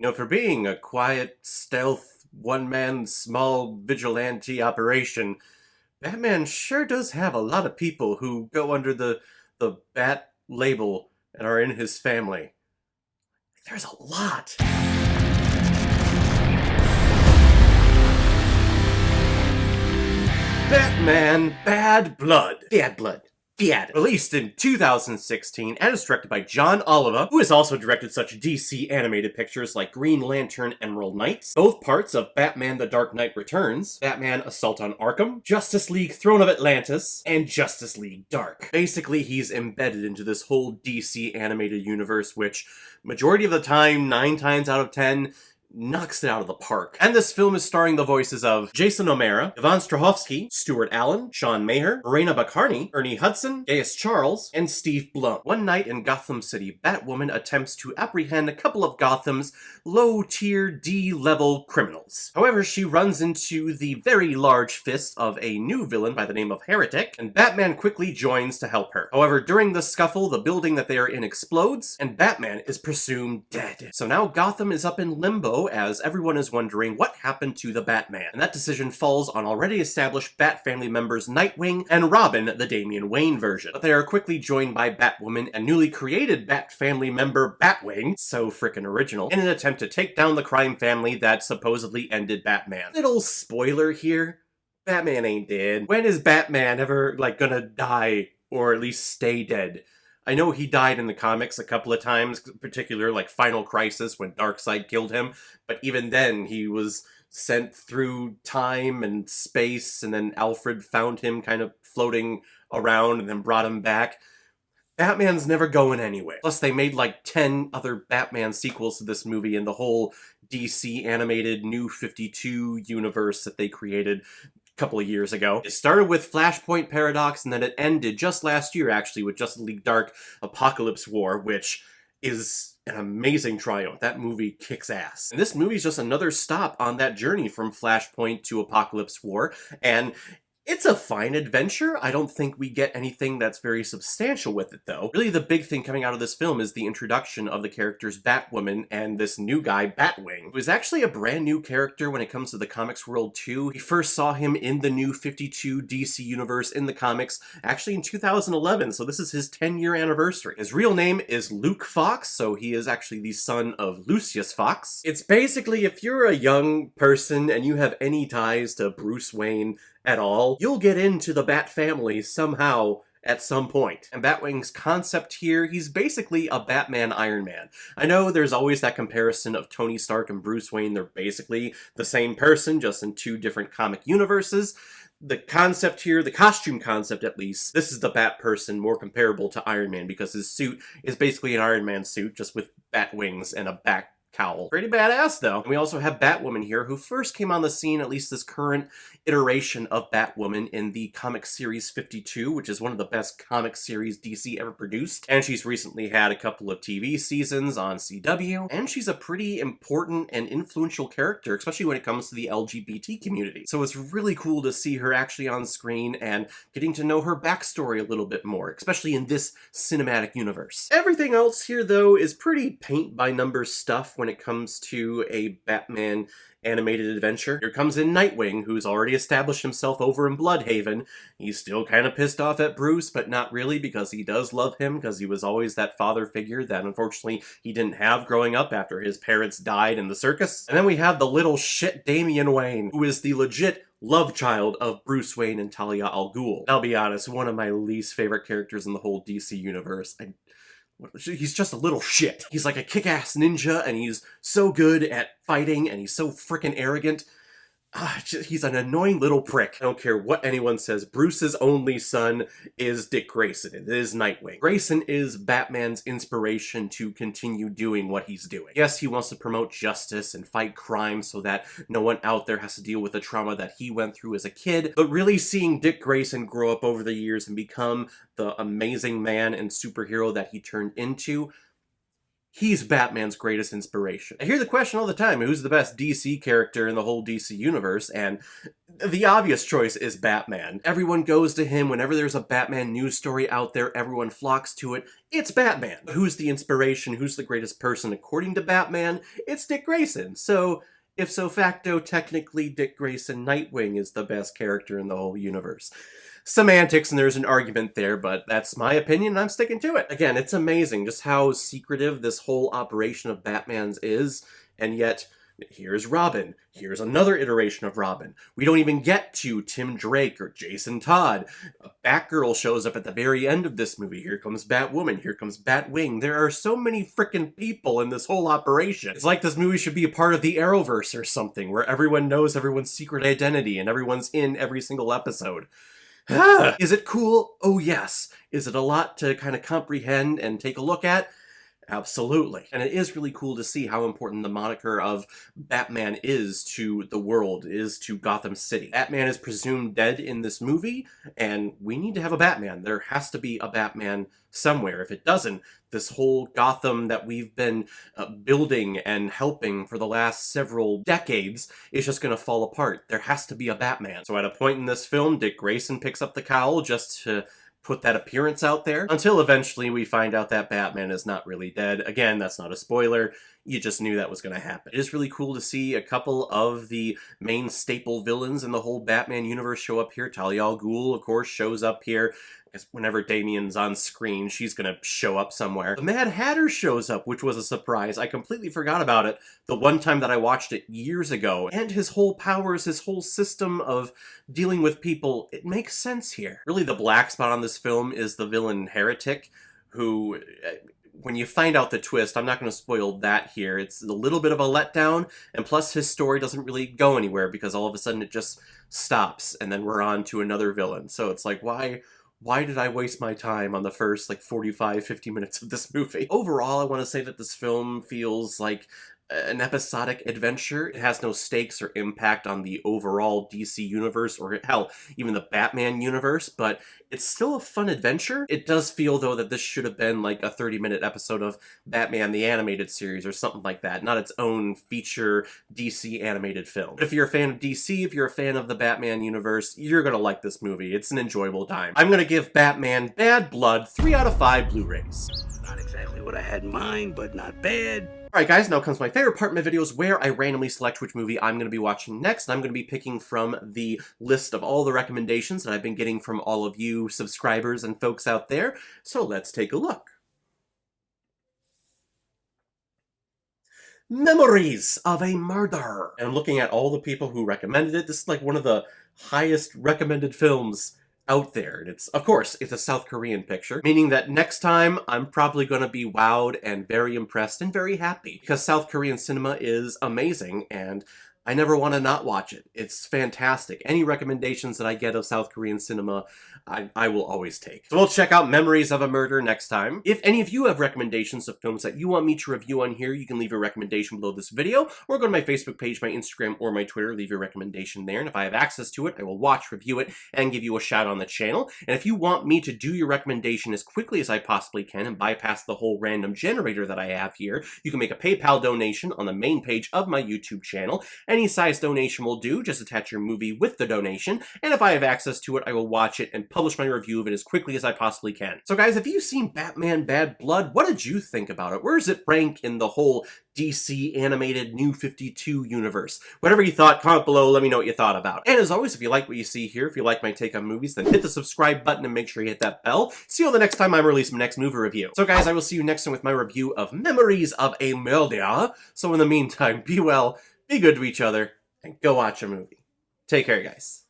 For being a quiet, stealth, one-man, small vigilante operation, Batman sure does have a lot of people who go under the Bat label and are in his family. There's a lot. Batman Bad Blood. Bad Blood. Bad. Released in 2016 and is directed by John Oliver, who has also directed such DC animated pictures like Green Lantern Emerald Knights, both parts of Batman The Dark Knight Returns, Batman Assault on Arkham, Justice League Throne of Atlantis, and Justice League Dark. Basically, he's embedded into this whole DC animated universe, which, majority of the time, 9 times out of 10, knocks it out of the park. And this film is starring the voices of Jason O'Mara, Yvonne Strahovski, Stuart Allen, Sean Maher, Morena Baccarni, Ernie Hudson, Gaius Charles, and Steve Blum. One night in Gotham City, Batwoman attempts to apprehend a couple of Gotham's low-tier D-level criminals. However, she runs into the very large fist of a new villain by the name of Heretic, and Batman quickly joins to help her. However, during the scuffle, the building that they are in explodes, and Batman is presumed dead. So now Gotham is up in limbo as everyone is wondering what happened to the Batman, and that decision falls on already established Bat family members Nightwing and Robin, the Damian Wayne version. But they are quickly joined by Batwoman and newly created Bat family member Batwing, so frickin' original, in an attempt to take down the crime family that supposedly ended Batman. Little spoiler here, Batman ain't dead. When is Batman ever, gonna die, or at least stay dead? I know he died in the comics a couple of times, particular Final Crisis when Darkseid killed him, but even then he was sent through time and space, and then Alfred found him kind of floating around and then brought him back. Batman's never going anywhere. Plus they made 10 other Batman sequels to this movie and the whole DC animated New 52 universe that they created couple of years ago. It started with Flashpoint Paradox, and then it ended just last year, actually, with Justice League Dark Apocalypse War, which is an amazing triumph. That movie kicks ass. And this movie is just another stop on that journey from Flashpoint to Apocalypse War, and it's a fine adventure. I don't think we get anything that's very substantial with it, though. Really, the big thing coming out of this film is the introduction of the characters Batwoman and this new guy, Batwing, who is actually a brand new character when it comes to the comics world, too. We first saw him in the New 52 DC universe in the comics, actually in 2011, so this is his 10-year anniversary. His real name is Luke Fox, so he is actually the son of Lucius Fox. It's basically, if you're a young person and you have any ties to Bruce Wayne at all, you'll get into the Bat family somehow at some point. And Batwing's concept here, he's basically a Batman Iron Man. I know there's always that comparison of Tony Stark and Bruce Wayne. They're basically the same person, just in 2 different comic universes. The concept here, the costume concept at least, this is the Bat person more comparable to Iron Man because his suit is basically an Iron Man suit, just with bat wings and a bat cowl. Pretty badass, though. And we also have Batwoman here, who first came on the scene, at least this current iteration of Batwoman, in the comic series 52, which is one of the best comic series DC ever produced. And she's recently had a couple of TV seasons on CW, and she's a pretty important and influential character, especially when it comes to the LGBT community. So it's really cool to see her actually on screen and getting to know her backstory a little bit more, especially in this cinematic universe. Everything else here, though, is pretty paint-by-number stuff when it comes to a Batman animated adventure. Here comes in Nightwing, who's already established himself over in Bloodhaven. He's still kind of pissed off at Bruce, but not really, because he does love him, because he was always that father figure that unfortunately he didn't have growing up after his parents died in the circus. And then we have the little shit Damian Wayne, who is the legit love child of Bruce Wayne and Talia al Ghul. I'll be honest, one of my least favorite characters in the whole DC universe. He's just a little shit. He's like a kick-ass ninja, and he's so good at fighting, and he's so freaking arrogant. He's an annoying little prick. I don't care what anyone says. Bruce's only son is Dick Grayson. It is Nightwing. Grayson is Batman's inspiration to continue doing what he's doing. Yes, he wants to promote justice and fight crime so that no one out there has to deal with the trauma that he went through as a kid, but really seeing Dick Grayson grow up over the years and become the amazing man and superhero that he turned into, he's Batman's greatest inspiration. I hear the question all the time, who's the best DC character in the whole DC universe? And the obvious choice is Batman. Everyone goes to him whenever there's a Batman news story out there, everyone flocks to it. It's Batman. Who's the inspiration? Who's the greatest person according to Batman? It's Dick Grayson. So, ipso facto, technically Dick Grayson Nightwing is the best character in the whole universe. Semantics, and there's an argument there, but that's my opinion, and I'm sticking to it. Again, it's amazing just how secretive this whole operation of Batman's is, and yet here's Robin. Here's another iteration of Robin. We don't even get to Tim Drake or Jason Todd. Batgirl shows up at the very end of this movie. Here comes Batwoman. Here comes Batwing. There are so many frickin' people in this whole operation. It's like this movie should be a part of the Arrowverse or something, where everyone knows everyone's secret identity and everyone's in every single episode. Is it cool? Oh yes. Is it a lot to kind of comprehend and take a look at? Absolutely. And it is really cool to see how important the moniker of Batman is to the world, is to Gotham City. Batman is presumed dead in this movie, and we need to have a Batman. There has to be a Batman somewhere. If it doesn't, this whole Gotham that we've been building and helping for the last several decades is just going to fall apart. There has to be a Batman. So at a point in this film, Dick Grayson picks up the cowl just to put that appearance out there, until eventually we find out that Batman is not really dead. Again, that's not a spoiler. You just knew that was going to happen. It is really cool to see a couple of the main staple villains in the whole Batman universe show up here. Talia al Ghul, of course, shows up here. Whenever Damian's on screen, she's going to show up somewhere. The Mad Hatter shows up, which was a surprise. I completely forgot about it the one time that I watched it years ago. And his whole powers, his whole system of dealing with people, it makes sense here. Really, the black spot on this film is the villain Heretic, who, when you find out the twist, I'm not going to spoil that here. It's a little bit of a letdown, and plus his story doesn't really go anywhere because all of a sudden it just stops, and then we're on to another villain. So it's like, why did I waste my time on the first, 45, 50 minutes of this movie? Overall, I want to say that this film feels like an episodic adventure. It has no stakes or impact on the overall DC universe, or hell, even the Batman universe, but it's still a fun adventure. It does feel, though, that this should have been like a 30-minute episode of Batman the Animated Series or something like that, not its own feature DC animated film. But if you're a fan of DC, if you're a fan of the Batman universe, you're gonna like this movie. It's an enjoyable time. I'm gonna give Batman Bad Blood 3 out of 5 Blu-rays. Not exactly what I had in mind, but not bad. Alright guys, now comes my favorite part of my videos where I randomly select which movie I'm going to be watching next, and I'm going to be picking from the list of all the recommendations that I've been getting from all of you subscribers and folks out there, so let's take a look. Memories of a Murder. And I'm looking at all the people who recommended it. This is like one of the highest recommended films out there. And it's, of course, it's a South Korean picture, meaning that next time I'm probably going to be wowed and very impressed and very happy, because South Korean cinema is amazing and I never want to not watch it. It's fantastic. Any recommendations that I get of South Korean cinema, I will always take. So we'll check out Memories of a Murder next time. If any of you have recommendations of films that you want me to review on here, you can leave a recommendation below this video, or go to my Facebook page, my Instagram, or my Twitter, leave your recommendation there, and if I have access to it, I will watch, review it, and give you a shout on the channel. And if you want me to do your recommendation as quickly as I possibly can and bypass the whole random generator that I have here, you can make a PayPal donation on the main page of my YouTube channel. Any size donation will do, just attach your movie with the donation, and if I have access to it, I will watch it and publish my review of it as quickly as I possibly can. So guys, have you seen Batman Bad Blood? What did you think about it? Where does it rank in the whole DC animated New 52 universe? Whatever you thought, comment below, let me know what you thought about it. And as always, if you like what you see here, if you like my take on movies, then hit the subscribe button and make sure you hit that bell. See you the next time I release my next movie review. So guys, I will see you next time with my review of Memories of a Murder. So in the meantime, be well, be good to each other, and go watch a movie. Take care, guys.